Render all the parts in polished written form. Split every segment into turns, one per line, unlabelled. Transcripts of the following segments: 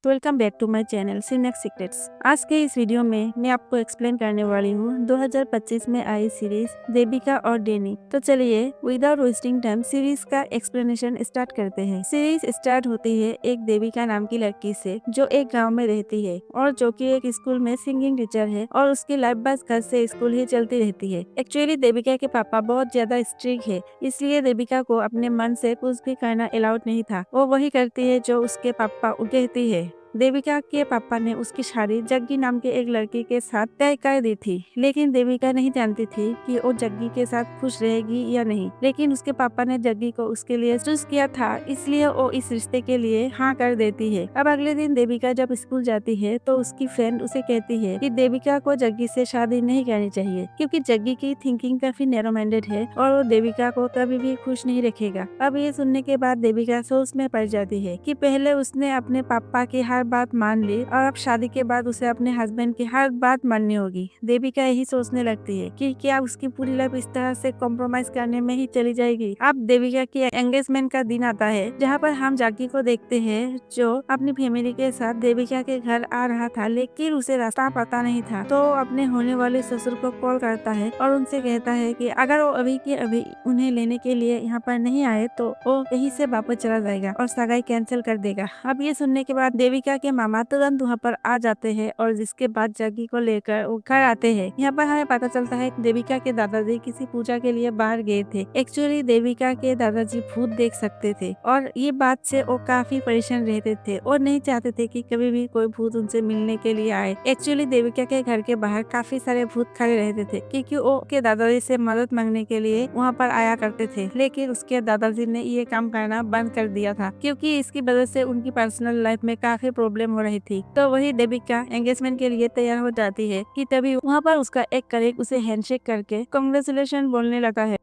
Welcome back to my channel Cinex secrets. आज के इस वीडियो में मैं आपको एक्सप्लेन करने वाली हूँ 2025 में आई सीरीज देविका और डेनी। तो चलिए विदाउट वेस्टिंग टाइम सीरीज का एक्सप्लेनेशन स्टार्ट करते हैं। सीरीज स्टार्ट होती है एक देविका नाम की लड़की से जो एक गांव में रहती है और जो कि एक स्कूल में सिंगिंग टीचर है और उसकी लाइफ बस घर से स्कूल ही चलती रहती है। एक्चुअली देविका के पापा बहुत ज्यादा स्ट्रिक्ट है, इसलिए देविका को अपने मन से कुछ भी करना अलाउड नहीं था। वो वही करती है जो उसके पापा कहती है। देविका के पापा ने उसकी शादी जग्गी नाम के एक लड़की के साथ तय कर दी थी, लेकिन देविका नहीं जानती थी कि वो जग्गी के साथ खुश रहेगी या नहीं। लेकिन उसके पापा ने जग्गी को उसके लिए चूज किया था, इसलिए वो इस रिश्ते के लिए हाँ कर देती है। अब अगले दिन देविका जब स्कूल जाती है तो उसकी फ्रेंड उसे कहती है कि देविका को जग्गी से शादी नहीं करनी चाहिए, क्योंकि जग्गी की थिंकिंग काफी नैरो माइंडेड है और वो देविका को कभी भी खुश नहीं रखेगा। अब ये सुनने के बाद देविका सोच में पड़ जाती है कि पहले उसने अपने पापा की हर बात मान ली और अब शादी के बाद उसे अपने हस्बैंड की हर बात माननी होगी। देविका यही सोचने लगती है कि क्या उसकी पूरी लाइफ इस तरह से कॉम्प्रोमाइज करने में ही चली जाएगी। अब देविका की एंगेजमेंट का दिन आता है, जहाँ पर हम जग्गी को देखते हैं जो अपनी फैमिली के साथ देविका के घर आ रहा था, लेकिन उसे रास्ता पता नहीं था। तो अपने होने वाले ससुर को कॉल करता है और उनसे कहता है कि अगर वो अभी के अभी उन्हें लेने के लिए यहाँ पर नहीं आए तो वो यहीं से वापस चला जाएगा और सगाई कैंसिल कर देगा। अब ये सुनने के बाद देविका के मामा तुरंत वहाँ पर आ जाते हैं और जिसके बाद जग्गी को लेकर वो घर आते हैं। यहाँ पर हमें पता चलता है देविका के दादाजी किसी पूजा के लिए बाहर गए थे। एक्चुअली देविका के दादाजी भूत देख सकते थे और ये बात से वो काफी परेशान रहते थे और नहीं चाहते थे कि कभी भी कोई भूत उनसे मिलने के लिए आए। एक्चुअली देविका के घर के बाहर काफी सारे भूत खड़े रहते थे, क्योंकि वो के दादाजी से मदद मांगने के लिए वहाँ पर आया करते थे, लेकिन उसके दादाजी ने ये काम करना बंद कर दिया था, क्योंकि इसकी वजह से उनकी पर्सनल लाइफ में काफी प्रॉब्लम हो रही थी। तो वही देविका एंगेजमेंट के लिए तैयार हो जाती है कि तभी वहाँ पर उसका एक कलीग उसे हैंडशेक करके कांग्रेचुलेशन बोलने लगा है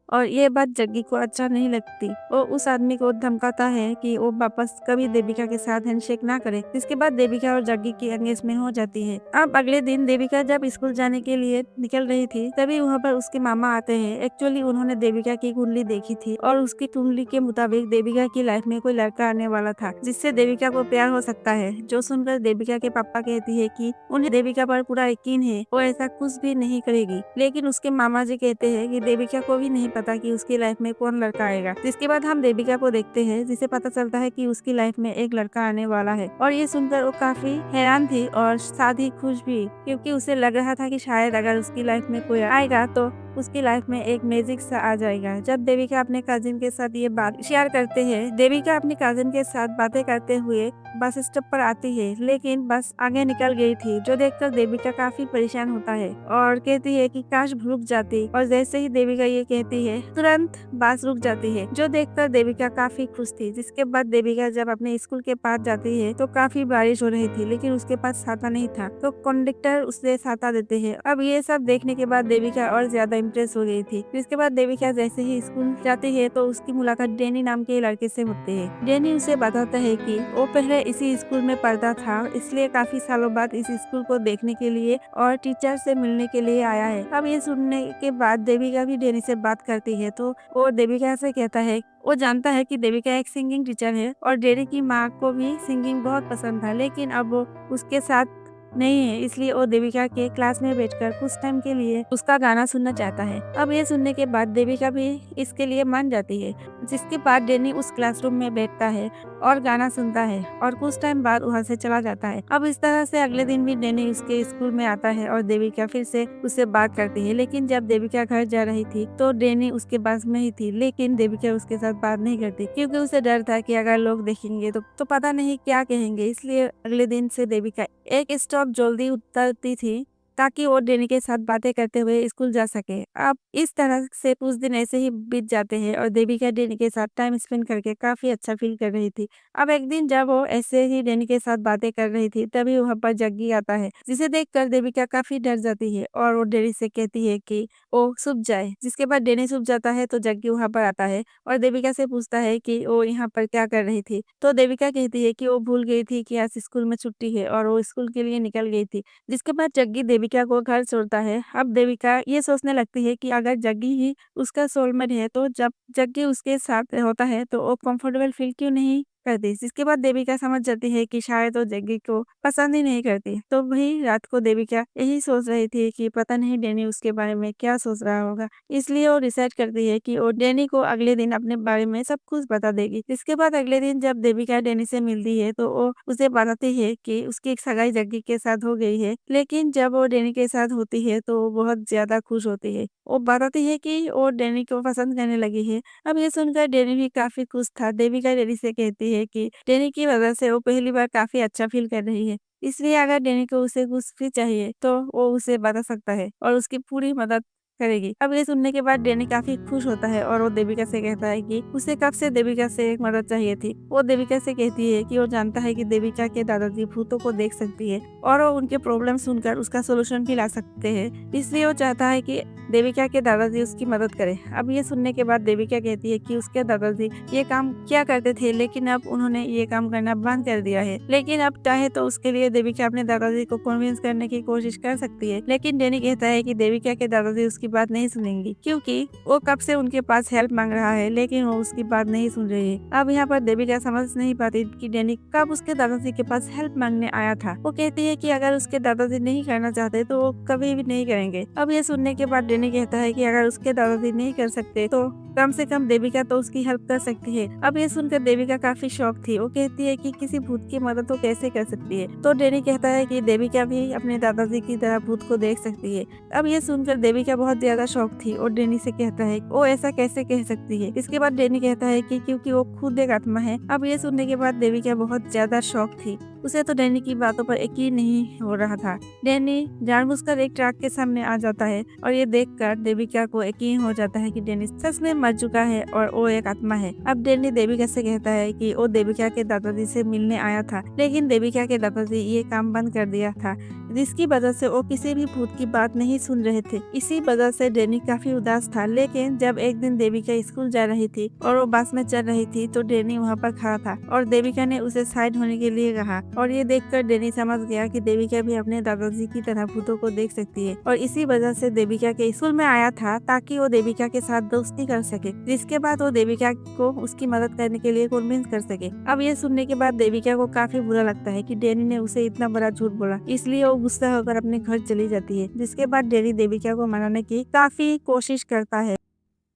और ये बात जग्गी को अच्छा नहीं लगती। वो उस आदमी को धमकाता है कि वो वापस कभी देविका के साथ हैंडशेक ना करे। इसके बाद देविका और जग्गी की एंगेजमेंट हो जाती है। अब अगले दिन देविका जब स्कूल जाने के लिए निकल रही थी, तभी वहाँ पर उसके मामा आते हैं। एक्चुअली उन्होंने देविका की कुंडली देखी थी और उसकी कुंडली के मुताबिक देविका की लाइफ में कोई लड़का आने वाला था जिससे देविका को प्यार हो सकता है। जो सुनकर देविका के पापा कहती है कि उन्हें देविका पर पूरा यकीन है, वो ऐसा कुछ भी नहीं करेगी। लेकिन उसके मामा जी कहते हैं कि देविका को भी नहीं पता कि उसकी लाइफ में कौन लड़का आएगा। जिसके बाद हम देविका को देखते हैं, जिसे पता चलता है कि उसकी लाइफ में एक लड़का आने वाला है और ये सुनकर वो काफी हैरान थी और साथ ही खुश भी, क्योंकि उसे लग रहा था कि शायद अगर उसकी लाइफ में कोई आएगा तो उसकी लाइफ में एक मैजिक सा आ जाएगा। जब देविका अपने कजिन के साथ ये बात शेयर करते हैं, देविका अपनी कजिन के साथ बातें करते हुए बस स्टॉप पर आती है, लेकिन बस आगे निकल गई थी, जो देखकर देविका काफी परेशान होता है और कहती है कि काश रुक जाती। और जैसे ही देविका ये कहती है तुरंत बस रुक जाती है, जो देखकर देविका काफी खुश थी। जिसके बाद देविका जब अपने स्कूल के पास जाती है तो काफी बारिश हो रही थी, लेकिन उसके पास छाता नहीं था, तो कंडक्टर उसे छाता देते हैं। अब ये सब देखने के बाद देविका और ज्यादा इम्प्रेस हो गई थी। जिसके बाद देविका जैसे ही स्कूल जाती है तो उसकी मुलाकात डेनी नाम के लड़के से होती है। डेनी उसे बताता है कि वो पहले इसी स्कूल में पढ़ता था, इसलिए काफी सालों बाद इस स्कूल को देखने के लिए और टीचर से मिलने के लिए आया है। अब ये सुनने के बाद देविका भी डेनी से बात करती है, तो वो देविका से कहता है वो जानता है कि देविका एक सिंगिंग टीचर है और डेनी की माँ को भी सिंगिंग बहुत पसंद था, लेकिन अब वो उसके साथ नहीं है, इसलिए वो देविका के क्लास में बैठकर कुछ टाइम के लिए उसका गाना सुनना चाहता है। अब ये सुनने के बाद देविका भी इसके लिए मान जाती है। जिसके बाद डेनी उस क्लासरूम में बैठता है और गाना सुनता है और कुछ टाइम बाद वहाँ से चला जाता है। अब इस तरह से अगले दिन भी डेनी उसके स्कूल में आता है और देविका फिर से उससे बात करती है। लेकिन जब देविका घर जा रही थी तो डेनी उसके पास में ही थी, लेकिन देविका उसके साथ बात नहीं करती, क्योंकि उसे डर था कि अगर लोग देखेंगे तो पता नहीं क्या कहेंगे। इसलिए अगले दिन से देविका एक स्टॉप जल्दी उतरती थी ताकि वो डेनी के साथ बातें करते हुए स्कूल जा सके। अब इस तरह से कुछ दिन ऐसे ही बीत जाते हैं और देविका डेनी के साथ टाइम स्पेंड करके काफी अच्छा फील कर रही थी। अब एक दिन जब वो ऐसे ही डेनी के साथ बातें कर रही थी, तभी वहाँ पर जग्गी आता है, जिसे देखकर देविका काफी डर जाती है और वो डेनी से कहती है कि वो छुप जाए। जिसके बाद डेनी छुप जाता है तो जग्गी वहाँ पर आता है और देविका से पूछता है कि वो यहाँ पर क्या कर रही थी। तो देविका कहती है कि वो भूल गई थी कि आज स्कूल में छुट्टी है और वो स्कूल के लिए निकल गई थी। जिसके बाद जग्गी देविका को घर छोड़ता है। अब देविका ये सोचने लगती है कि अगर जग्गी ही उसका सोलमेट है तो जब जग्गी उसके साथ होता है तो वो कंफर्टेबल फील क्यों नहीं करती। जिसके बाद देविका समझ जाती है कि शायद वो जग्गी को पसंद ही नहीं करती। तो वही रात को देविका यही सोच रही थी कि पता नहीं डैनी उसके बारे में क्या सोच रहा होगा। इसलिए वो डिसाइड करती है कि वो डैनी को अगले दिन अपने बारे में सब कुछ बता देगी। इसके बाद अगले दिन जब देविका डैनी से मिलती है तो वो उसे बताती है कि उसकी एक सगाई जग्गी के साथ हो गई है। लेकिन जब वो डैनी के साथ होती है तो वो बहुत ज्यादा खुश होती है। वो बताती है कि वो डैनी को पसंद करने लगी है। अब ये सुनकर डैनी भी काफी खुश था। देविका डैनी से कहती है कि डैनी की वजह से वो पहली बार काफी अच्छा फील कर रही है। इसलिए अगर डैनी को उसे कुछ भी चाहिए तो वो उसे बता सकता है और उसकी पूरी मदद करेगी। अब ये सुनने के बाद डैनी काफी खुश होता है और वो देविका से कहता है कि उसे कब से देविका से एक मदद चाहिए थी। वो देविका से कहती है कि वो जानता है कि देविका के दादाजी भूतों को देख सकती है और वो उनके प्रॉब्लम सुनकर उसका सोल्यूशन भी ला सकते हैं। इसलिए वो चाहता है कि देविका के दादाजी उसकी मदद करे। अब ये सुनने के बाद देविका कहती है कि उसके दादाजी ये काम किया करते थे लेकिन अब उन्होंने ये काम करना बंद कर दिया है। लेकिन अब चाहे तो उसके लिए देविका अपने दादाजी को कन्विंस करने की कोशिश कर सकती है। लेकिन डैनी कहता है कि देविका के दादाजी उसकी बात नहीं सुनेंगी क्योंकि वो कब से उनके पास हेल्प मांग रहा है लेकिन वो उसकी बात नहीं सुन रही है। अब यहाँ पर देविका समझ नहीं पाती कि डैनी कब उसके दादाजी के पास हेल्प मांगने आया था। वो कहती है कि अगर उसके दादाजी नहीं करना चाहते तो वो कभी भी नहीं करेंगे। अब ये सुनने के बाद डैनी कहता है कि अगर उसके दादाजी नहीं कर सकते तो कम से कम देविका तो उसकी हेल्प कर सकती है। अब ये सुनकर देविका काफी शॉक थी। वो कहती है कि किसी भूत की मदद तो कैसे कर सकती है। तो डैनी कहता है कि देविका भी अपने दादाजी की तरह भूत को देख सकती है। अब ये सुनकर देविका बहुत ज्यादा शॉक थी और डैनी से कहता है वो ऐसा कैसे कह सकती है। इसके बाद डैनी कहता है कि क्योंकि वो खुद एक आत्मा है। अब ये सुनने के बाद देविका बहुत ज्यादा शॉक थी। उसे तो डैनी की बातों पर यकीन नहीं हो रहा था। डैनी जानबूझकर एक ट्रक के सामने आ जाता है और ये देखकर देविका को यकीन हो जाता है कि डैनी सच में मर चुका है और वो एक आत्मा है। अब डैनी देविका से कहता है कि वो देविका के दादाजी से मिलने आया था लेकिन देविका के दादाजी ये काम बंद कर दिया था जिसकी वजह से वो किसी भी भूत की बात नहीं सुन रहे थे। इसी वजह से डैनी काफी उदास था। लेकिन जब एक दिन देविका स्कूल जा रही थी और वो बस में चल रही थी तो डैनी वहाँ पर खड़ा था और देविका ने उसे साइड होने के लिए कहा और ये देखकर डैनी समझ गया कि देविका भी अपने दादाजी की तरह भूतों को देख सकती है और इसी वजह से देविका के स्कूल में आया था ताकि वो देविका के साथ दोस्ती कर सके। जिसके बाद वो देविका को उसकी मदद करने के लिए कन्विंस कर सके। अब ये सुनने के बाद देविका को काफी बुरा लगता है कि डैनी ने उसे इतना बड़ा झूठ बोला। इसलिए वो गुस्सा होकर अपने घर चली जाती है। जिसके बाद डैनी देविका को मनाने की काफी कोशिश करता है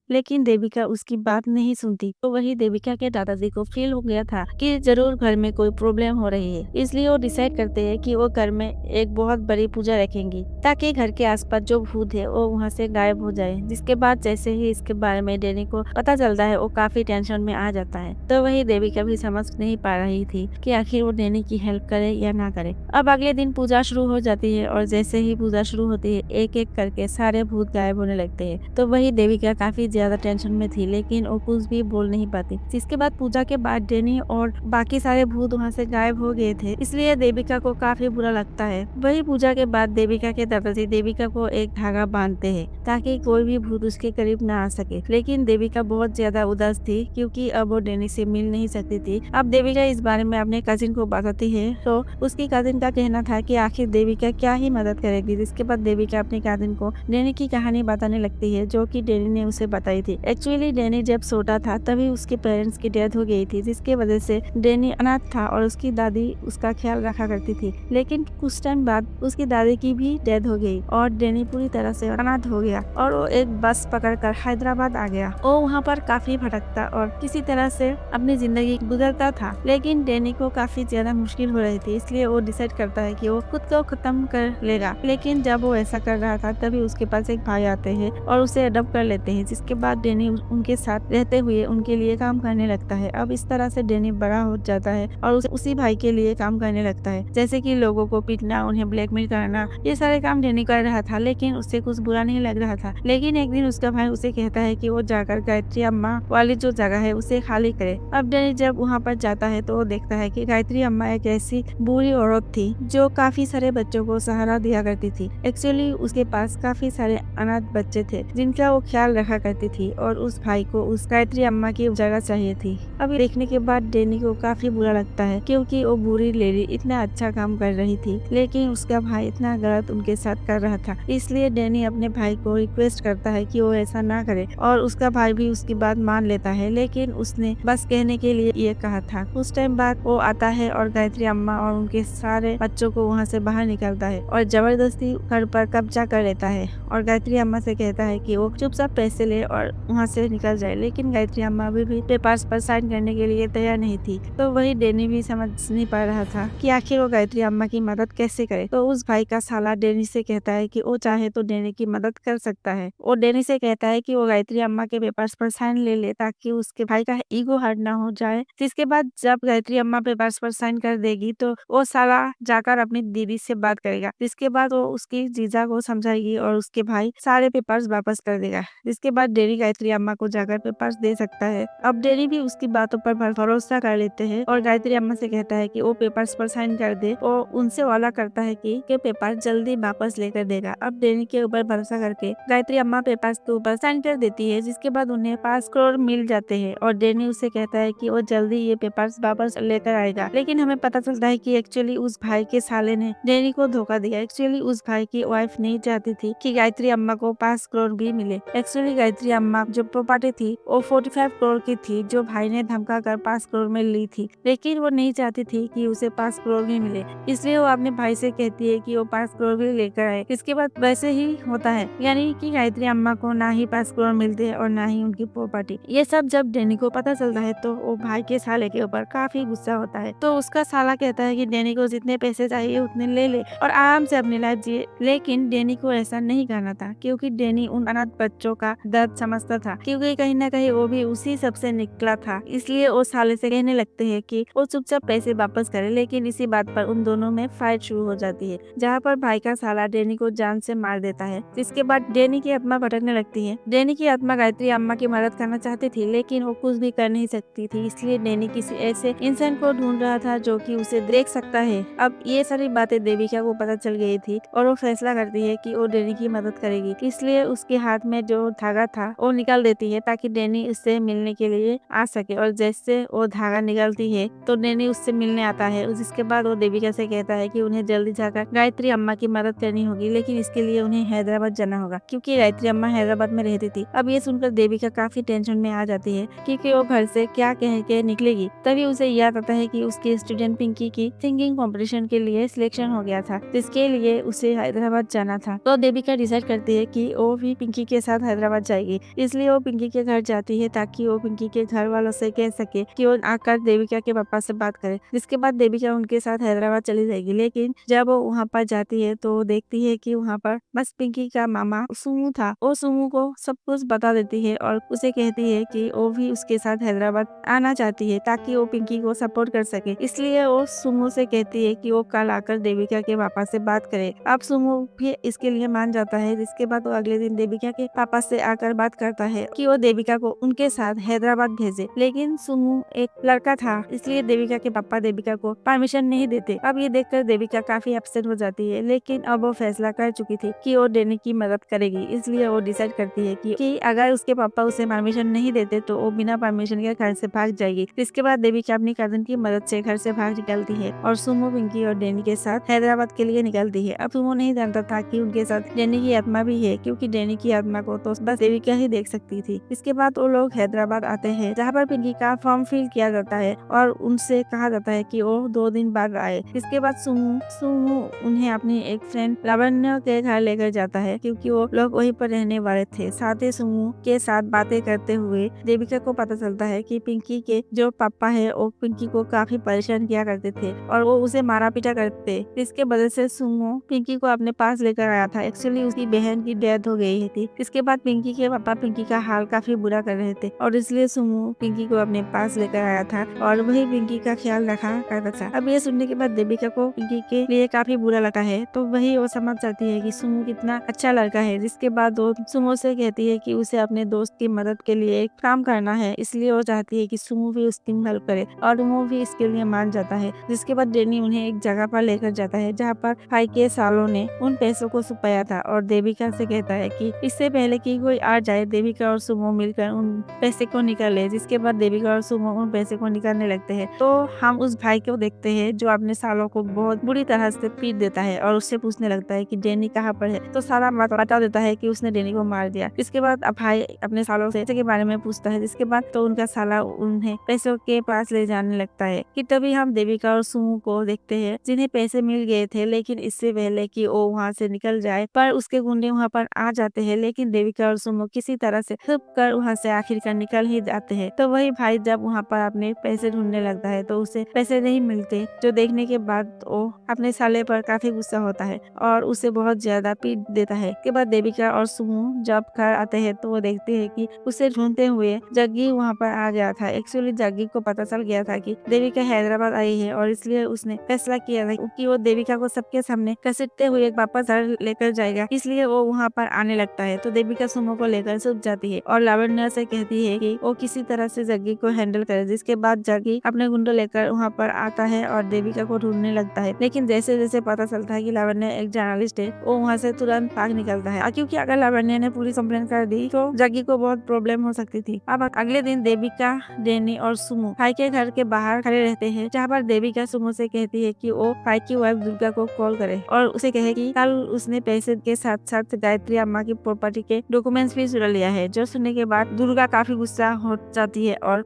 लेकिन देविका उसकी बात नहीं सुनती। तो वही देविका के दादाजी को फील हो गया था कि जरूर घर में कोई प्रॉब्लम हो रही है। इसलिए वो डिसाइड करते हैं कि वो घर में एक बहुत बड़ी पूजा रखेंगी ताकि घर के आसपास जो भूत है वो वहाँ से गायब हो जाए। जिसके बाद जैसे ही इसके बारे में डैनी को पता चलता है वो काफी टेंशन में आ जाता है। तो वही देविका भी समझ नहीं पा रही थी कि आखिर वो डैनी की हेल्प करे या ना करे। अब अगले दिन पूजा शुरू हो जाती है और जैसे ही पूजा शुरू होती है एक एक करके सारे भूत गायब होने लगते हैं। तो वही देविका काफी ज्यादा टेंशन में थी लेकिन वो कुछ भी बोल नहीं पाती। जिसके बाद पूजा के बाद डैनी और बाकी सारे भूत वहाँ से गायब हो गए थे। इसलिए देविका को काफी बुरा लगता है। वही पूजा के बाद देविका के दादाजी देविका को एक धागा बांधते हैं ताकि कोई भी भूत उसके करीब ना आ सके। लेकिन देविका बहुत ज्यादा उदास थी क्योंकि अब वो डैनी से मिल नहीं सकती थी। अब देविका इस बारे में अपने कजिन को बताती है तो उसकी कजिन का कहना था कि आखिर देविका क्या ही मदद करेगी। जिसके बाद देविका अपनी कजिन को डैनी की कहानी बताने लगती है जो कि डैनी ने उसे बताई थी। एक्चुअली डैनी जब छोटा था तभी उसके पेरेंट्स की डेथ हो गई थी जिसके वजह से डैनी अनाथ था और उसकी दादी उसका ख्याल रखा करती थी। लेकिन कुछ टाइम बाद उसकी दादी की भी डेथ हो गई और डैनी पूरी तरह से अनाथ हो गया और वो एक बस पकड़कर हैदराबाद आ गया। वो वहाँ पर काफी भटकता और किसी तरह से अपनी जिंदगी गुजरता था। लेकिन डैनी को काफी ज्यादा मुश्किल हो रही थी इसलिए वो डिसाइड करता है कि वो खुद को खत्म कर लेगा। लेकिन जब वो ऐसा कर रहा था तभी उसके पास एक भाई आते हैं और उसे अडॉप्ट कर लेते हैं। जिसके बाद डैनी उनके साथ रहते हुए उनके लिए काम करने लगता है। अब इस तरह से डैनी बड़ा हो जाता है और उसी भाई के लिए काम करने लगता है जैसे कि लोगों को पीटना, उन्हें ब्लैकमेल करना, ये सारे काम डैनी कर रहा था। लेकिन उससे कुछ बुरा नहीं लग रहा था। लेकिन एक दिन उसका भाई उसे कहता है कि वो जाकर गायत्री अम्मा वाली जो जगह है उसे खाली करे। अब डैनी जब वहाँ पर जाता है तो वो देखता है कि गायत्री अम्मा एक ऐसी बुरी औरत थी जो काफी सारे बच्चों को सहारा दिया करती थी। एक्चुअली उसके पास काफी सारे अनाथ बच्चे थे जिनका वो ख्याल रखा करती चाहती थी और उस भाई को उस गायत्री अम्मा की जगह चाहिए थी। अब ये देखने के बाद डैनी को काफी बुरा लगता है क्योंकि वो बुरी लेडी इतना अच्छा काम कर रही थी लेकिन उसका भाई इतना गलत उनके साथ कर रहा था। इसलिए डैनी अपने भाई को रिक्वेस्ट करता है कि वो ऐसा ना करे और उसका भाई भी उसकी बात मान लेता है, लेकिन उसने बस कहने के लिए ये कहा था। उस टाइम बाद वो आता है और गायत्री अम्मा और उनके सारे बच्चों को वहाँ से बाहर निकालता है और जबरदस्ती घर पर कब्जा कर लेता है और गायत्री अम्मा से कहता है कि वो चुपचाप पैसे ले और वहाँ से निकल जाए, लेकिन गायत्री अम्मा भी पेपर्स पर साइन करने के लिए तैयार नहीं थी। तो वही डैनी भी समझ नहीं पा रहा था कि आखिर वो गायत्री अम्मा की मदद कैसे करे। तो उस भाई का साला डैनी से कहता है कि वो चाहे तो डैनी की मदद कर सकता है। वो डैनी से कहता है कि वो गायत्री अम्मा के पेपर्स पर साइन ले ले ताकि उसके भाई का ईगो हर्ट ना हो जाए। जिसके बाद जब गायत्री अम्मा पेपर्स पर साइन कर देगी तो वो साला जाकर अपनी दीदी से बात करेगा। जिसके बाद वो उसकी जीजा को समझाएगी और उसके भाई सारे पेपर्स वापस कर देगा। जिसके बाद डैनी गायत्री अम्मा को जाकर पेपर्स दे सकता है। अब डैनी भी उसकी बातों पर भरोसा कर लेते हैं और गायत्री अम्मा से कहता है कि वो पेपर्स पर साइन कर दे और उनसे वादा करता है कि पेपर जल्दी वापस लेकर देगा। अब डैनी के ऊपर भरोसा करके गायत्री अम्मा पेपर्स के ऊपर साइन कर देती है, जिसके बाद उन्हें 5 करोड़ मिल जाते हैं और डैनी उससे कहता है कि वो जल्दी ये पेपर्स वापस लेकर आएगा। लेकिन हमें पता चलता है कि एक्चुअली उस भाई के साले ने डैनी को धोखा दिया। एक्चुअली उस भाई की वाइफ नहीं चाहती थी कि गायत्री अम्मा को 5 करोड़ भी मिले। एक्चुअली गायत्री अम्मा जो प्रॉपर्टी थी वो 45 करोड़ की थी जो भाई ने धमका कर 5 करोड़ में ली थी, लेकिन वो नहीं चाहती थी कि उसे 5 करोड़ भी मिले। इसलिए वो अपने भाई से कहती है कि वो 5 करोड़ भी लेकर आए। इसके बाद वैसे ही होता है, यानी कि गायत्री अम्मा को ना ही 5 करोड़ मिलते हैं और ना ही उनकी प्रॉपर्टी। ये सब जब डैनी को पता चलता है तो वो भाई के साले के ऊपर काफी गुस्सा होता है। तो उसका साला कहता है कि डैनी को जितने पैसे चाहिए उतने ले ले और आराम से अपनी लाइफ जिए, लेकिन डैनी को ऐसा नहीं करना था क्योंकि डैनी उन अनाथ बच्चों का दर्द समझता था, क्योंकि कहीं ना कहीं वो भी उसी सबसे निकला था। इसलिए वो साले से कहने लगते हैं कि वो चुपचाप पैसे वापस करे, लेकिन इसी बात पर उन दोनों में फाइट शुरू हो जाती है जहाँ पर भाई का साला डैनी को जान से मार देता है। जिसके बाद डैनी की आत्मा भटकने लगती है। डैनी की आत्मा गायत्री अम्मा की मदद करना चाहती थी लेकिन वो कुछ भी कर नहीं सकती थी, इसलिए डैनी किसी ऐसे इंसान को ढूंढ रहा था जो कि उसे देख सकता है। अब ये सारी बातें देविका को पता चल गई थी और वो फैसला करती है कि वो डैनी की मदद करेगी। इसलिए उसके हाथ में जो धागा था वो निकाल देती है ताकि डैनी उससे मिलने के लिए आ सके और जैसे वो धागा निकालती है तो डैनी उससे मिलने आता है। जिसके बाद वो देविका से कहता है कि उन्हें जल्दी जाकर गायत्री अम्मा की मदद करनी होगी, लेकिन इसके लिए उन्हें हैदराबाद जाना होगा क्योंकि गायत्री अम्मा हैदराबाद में रहती थी। अब ये सुनकर देविका काफी टेंशन में आ जाती है क्योंकि वो घर से क्या कह के निकलेगी। तभी उसे याद आता है कि उसकी स्टूडेंट पिंकी की सिंगिंग कंपटीशन के लिए सिलेक्शन हो गया था, जिसके लिए उसे हैदराबाद जाना था। तो देविका डिसाइड करती है कि वो भी पिंकी के साथ हैदराबाद जाएगी। इसलिए वो पिंकी के घर जाती है ताकि वो पिंकी के घर वालों से कह सके कि वो आकर देविका के पापा से बात करे। जिसके बाद देविका उनके साथ हैदराबाद चली जाएगी, लेकिन जब वो वहाँ पर जाती है तो देखती है कि वहाँ पर बस पिंकी का मामा सुमू था। वो सुमू को सब कुछ बता देती है और उसे कहती है कि वो भी उसके साथ हैदराबाद आना चाहती है ताकि वो पिंकी को सपोर्ट कर सके। इसलिए वो सुमू से कहती है कि वो कल आकर देविका के पापा से बात करे। अब सुमू भी इसके लिए मान जाता है। जिसके बाद वो अगले दिन देविका के पापा से आकर बात करता है कि वो देविका को उनके साथ हैदराबाद भेजे, लेकिन सुमू एक लड़का था इसलिए देविका के पापा देविका को परमिशन नहीं देते। अब ये देखकर देविका काफी अपसेट हो जाती है, लेकिन अब वो फैसला कर चुकी थी कि वो डैनी की मदद करेगी। इसलिए वो डिसाइड करती है कि अगर उसके पापा उसे परमिशन नहीं देते तो वो बिना परमिशन के घर से भाग जाएगी। इसके बाद देविका अपनी कजन की मदद से घर से भाग निकलती है और सुमो, पिंकी और डैनी के साथ हैदराबाद के लिए निकलती है। अब सुमो नहीं जानता था कि उनके साथ डैनी की आत्मा भी है, क्योंकि डैनी की आत्मा को तो बस देविका ही देख सकती थी। इसके बाद वो लोग हैदराबाद आते हैं जहाँ पर पिंकी का फॉर्म फिल किया जाता है और उनसे कहा जाता है कि वो 2 दिन बाद आए। इसके बाद सुमू उन्हें अपनी एक फ्रेंड लावण्य के घर लेकर जाता है क्योंकि वो लोग वहीं पर रहने वाले थे। साथ ही सुमू के साथ बातें करते हुए देविका को पता चलता है कि पिंकी के जो पापा है वो पिंकी को काफी परेशान किया करते थे और वो उसे मारा पीटा करते। इसके वजह से सुमू पिंकी को अपने पास लेकर आया था। एक्चुअली उसकी बहन की डेथ हो गई थी। इसके बाद पिंकी के पापा पिंकी का हाल काफी बुरा कर रहे थे और इसलिए सुमू पिंकी को अपने पास लेकर आया था और वही पिंकी का ख्याल रखा करता था। अब ये सुनने के बाद देविका को पिंकी के लिए काफी बुरा लगा है, तो वही वो समझ जाती है कि सुमू कितना अच्छा लड़का है। जिसके बाद वो सुमू से कहती है कि उसे अपने दोस्त की मदद के लिए एक काम करना है, इसलिए वो चाहती है कि सुमू भी उसकी हेल्प करे और वो भी इसके लिए मान जाता है। जिसके बाद डैनी उन्हें एक जगह पर लेकर जाता है जहाँ पर भाई के सालों ने उन पैसों को छुपाया था और देविका से कहता है कि इससे पहले कि कोई और बजाय देविका और सुमो मिलकर उन पैसे को निकाले, जिसके बाद देविका और सुमो उन पैसे को निकालने लगते हैं। तो हम उस भाई को देखते हैं जो अपने सालों को बहुत बुरी तरह से पीट देता है और उससे पूछने लगता है कि डैनी कहाँ पर है। तो सारा बात बता देता है कि उसने डैनी को मार दिया। इसके बाद अब भाई अपने सालों से पैसे के बारे में पूछता है, जिसके बाद तो उनका साला उन्हें पैसों के पास ले जाने लगता है कि तभी हम देविका और सुमो को देखते हैं जिन्हें पैसे मिल गए थे, लेकिन इससे पहले कि वो वहाँ से निकल जाए पर उसके गुंडे वहाँ पर आ जाते हैं। लेकिन देविका और सुमो किसी तरह से छुप कर वहाँ से आखिरकार निकल ही जाते हैं। तो वही भाई जब वहाँ पर अपने पैसे ढूंढने लगता है तो उसे पैसे नहीं मिलते, जो देखने के बाद वो अपने साले पर काफी गुस्सा होता है और उसे बहुत ज्यादा पीट देता है। के बाद देविका और सुमो जब घर आते हैं तो वो देखते हैं कि उसे ढूंढते हुए जग्गी वहाँ पर आ गया था। एक्चुअली जग्गी को पता चल गया था कि देविका हैदराबाद आई है और इसलिए उसने फैसला किया था कि वो देविका को सबके सामने घसीटते हुए वापस घर लेकर जाएगा, इसलिए वो वहाँ पर आने लगता है। तो देविका सुमो को लेकर छुप जाती है और लावण्य से कहती है कि वो किसी तरह से जग्गी को हैंडल करे, जिसके बाद जग्गी अपने गुंडे लेकर वहाँ पर आता है और देविका को ढूंढने लगता है। लेकिन जैसे जैसे पता चलता है कि लावण्य एक जर्नलिस्ट है, वो वहाँ से तुरंत भाग निकलता है क्योंकि अगर लावण्य ने पुलिस कंप्लेंट कर दी तो जग्गी को बहुत प्रॉब्लम हो सकती थी। अब अगले दिन देविका, डैनी और सुमो भाई के घर के बाहर खड़े रहते हैं, जहाँ पर देविका सुमो से कहती है कि वो भाई की वाइफ दुर्गा को कॉल करे और उसे कहे कि कल उसने पैसे के साथ साथ गायत्री अम्मा की प्रॉपर्टी के डॉक्यूमेंट्स भी चुरा लिया है। जो सुनने के बाद दुर्गा काफी गुस्सा हो जाती है और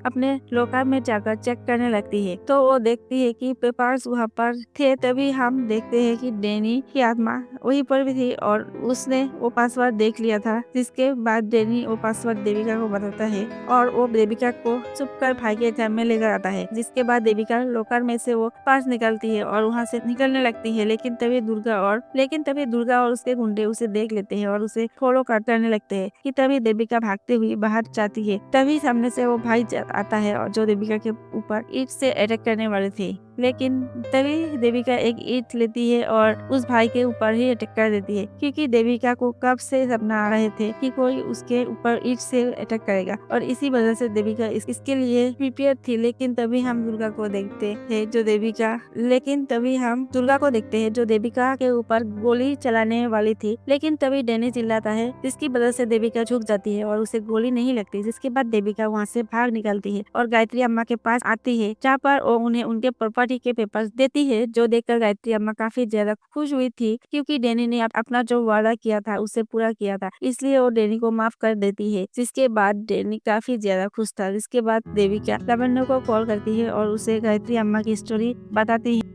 अपने लॉकर में जाकर चेक करने लगती है। तो वो देखती है कि पेपर्स वहाँ पर थे। तभी हम देखते हैं कि डैनी की आत्मा वहीं पर भी थी और उसने वो पासवर्ड देख लिया था, जिसके बाद डैनी वो पासवर्ड देविका को बताता है और वो देविका को चुप कर भाई के घर में लेकर आता है। जिसके बाद देविका लॉकर में से वो पर्स निकालती है और वहाँ से निकलने लगती है। लेकिन तभी दुर्गा और उसके गुंडे उसे देख लेते हैं और उसे फॉलो करने लगते हैं कि तभी देविका भागते हुए बाहर जाती है। तभी सामने से वो भाई आता है और जो देविका के ऊपर ईंट से अटैक करने वाले थे, लेकिन तभी देविका एक ईंट लेती है और उस भाई के ऊपर ही अटैक कर देती है, क्योंकि देविका को कब से सपना आ रहे थे कि कोई उसके ऊपर ईंट से अटैक करेगा और इसी वजह से देविका इसके लिए प्रिपेयर थी। लेकिन तभी हम दुर्गा को देखते हैं जो देविका के ऊपर गोली चलाने वाली थी। लेकिन तभी डैनी चिल्लाता है, जिसकी वजह से देविका झुक जाती है और उसे गोली नहीं लगती। जिसके बाद देविका वहाँ से भाग निकलती है और गायत्री अम्मा के पास आती है, जहाँ पर वो उन्हें उनके प्रॉपर्टी के पेपर्स देती है, जो देखकर गायत्री अम्मा काफी ज्यादा खुश हुई थी, क्योंकि डैनी ने अपना जो वादा किया था उसे पूरा किया था, इसलिए वो डैनी को माफ कर देती है। जिसके बाद डैनी काफी ज्यादा खुश था। जिसके बाद देविका लावण्य को कॉल करती है और उसे गायत्री अम्मा की स्टोरी बताती है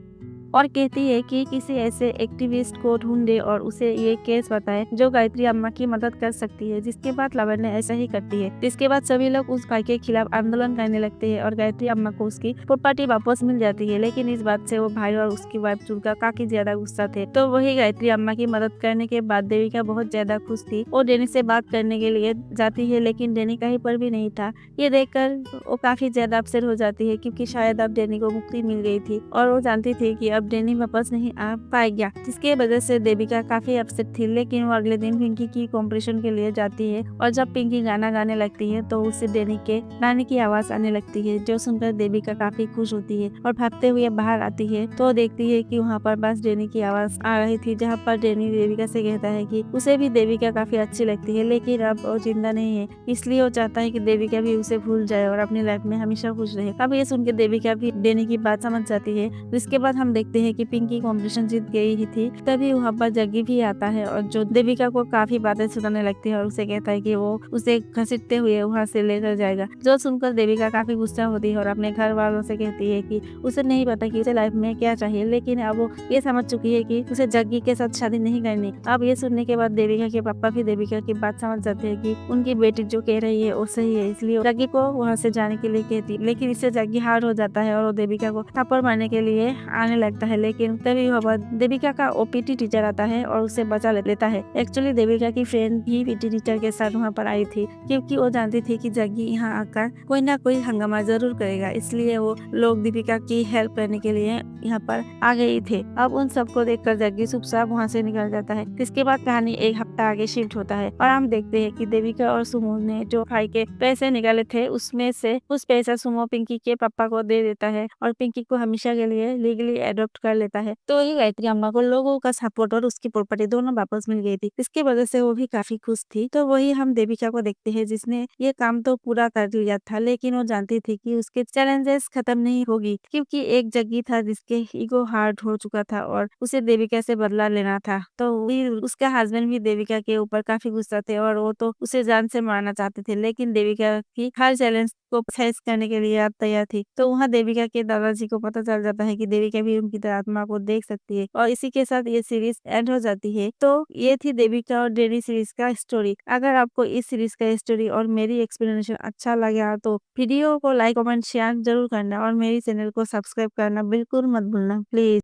और कहती है कि किसी ऐसे एक्टिविस्ट को ढूंढे और उसे ये केस बताए जो गायत्री अम्मा की मदद कर सकती है। जिसके बाद लावण्य ऐसा ही करती है। जिसके बाद सभी लोग उस भाई के खिलाफ आंदोलन करने लगते हैं और गायत्री अम्मा को उसकी प्रॉपर्टी वापस मिल जाती है। लेकिन इस बात से वो भाई और उसकी वाइफ दुर्गा काफी ज्यादा गुस्सा थे। तो वही गायत्री अम्मा की मदद करने के बाद देविका बहुत ज्यादा खुश थी। वो डैनी से बात करने के लिए जाती है, लेकिन डैनी कहीं पर भी नहीं था। ये देखकर वो काफी ज्यादा अपसेट हो जाती है, क्योंकि शायद अब डैनी को मुक्ति मिल गई थी और वो जानती थी कि अब डैनी वापस नहीं आ पाएगा। जिसके वजह से देविका काफी अपसेट थी। लेकिन वो अगले दिन पिंकी की कॉम्पिटिशन के लिए जाती है और जब पिंकी गाना गाने लगती है तो उससे डैनी के गाने की आवाज आने लगती है, जो सुनकर देविका काफी खुश होती है और भागते हुए बाहर आती है तो देखती है कि वहाँ पर बस डैनी की आवाज आ रही थी, जहाँ पर डैनी देविका से कहता है कि उसे भी देविका काफी अच्छी लगती है, लेकिन अब वो जिंदा नहीं है, इसलिए वो चाहता है कि देविका भी उसे भूल जाए और अपनी लाइफ में हमेशा खुश रहे। अब ये सुन के देविका भी डैनी की बात समझ जाती है। जिसके बाद हम देखते हैं कि पिंकी कॉम्पिटिशन जीत गई ही थी। तभी वहाँ पर जग्गी भी आता है और जो देविका को काफी बातें सुनाने लगती है और उसे कहता है कि वो उसे घसीटते हुए वहाँ से लेकर जाएगा। जो सुनकर देविका काफी गुस्सा होती है और अपने घर वालों से कहती है कि उसे नहीं पता कि उसे लाइफ में क्या चाहिए, लेकिन अब वो ये समझ चुकी है कि उसे जग्गी के साथ शादी नहीं करनी। अब ये सुनने के बाद देविका के पापा भी देविका की बात समझ जाते हैं कि उनकी बेटी जो कह रही है वो सही है, इसलिए जग्गी को वहाँ से जाने के लिए कहती। लेकिन इससे जग्गी हार हो जाता है और वो देविका को थप्पड़ मारने के लिए आने लगता है। लेकिन तभी वहाँ देविका का ओपीटी टीचर आता है और उसे बचा लेता है। एक्चुअली देविका की फ्रेंड भी पीटी टीचर के साथ वहाँ पर आई थी, क्योंकि वो जानती थी कि जग्गी यहाँ आकर कोई ना कोई हंगामा जरूर करेगा, इसलिए वो लोग दीपिका की हेल्प करने के लिए यहाँ पर आ गए थे। अब उन सबको देखकर जग्गी चुपचाप वहाँ से निकल जाता है। इसके बाद कहानी एक हफ्ता आगे शिफ्ट होता है और हम देखते हैं कि देविका और सुमो ने जो भाई के पैसे निकाले थे उसमें से कुछ पैसा सुमो पिंकी के पापा को दे देता है और पिंकी को हमेशा के लिए लीगली एडॉप्ट अडॉप्ट कर लेता है। तो वही गायत्री अम्मा को लोगों का सपोर्ट और उसकी प्रॉपर्टी दोनों वापस मिल गई थी। इसकी वजह से वो भी काफ़ी खुश थी। तो वही हम देविका को देखते हैं जिसने ये काम तो पूरा कर लिया था, लेकिन वो जानती थी कि उसके चैलेंजेस खत्म नहीं होगी, क्योंकि एक जग्गी था जिसके ईगो हार्ट हो चुका था और उसे देविका से बदला लेना था। तो वही उसका हस्बैंड भी देविका के ऊपर काफ़ी गुस्सा थे और वो तो उसे जान से मारना चाहते थे, लेकिन देविका की हर चैलेंज को फेस करने के लिए अब तैयार थी। तो वहाँ देविका के दादाजी को पता चल जाता है कि देविका भी उनकी तरह आत्मा को देख सकती है और इसी के साथ ये सीरीज एंड हो जाती है। तो ये थी देविका और डेनी सीरीज का स्टोरी। अगर आपको इस सीरीज का स्टोरी और मेरी एक्सप्लेनेशन अच्छा लगा तो वीडियो को लाइक कमेंट शेयर जरूर करना और मेरी चैनल को सब्सक्राइब करना बिल्कुल मत भूलना प्लीज।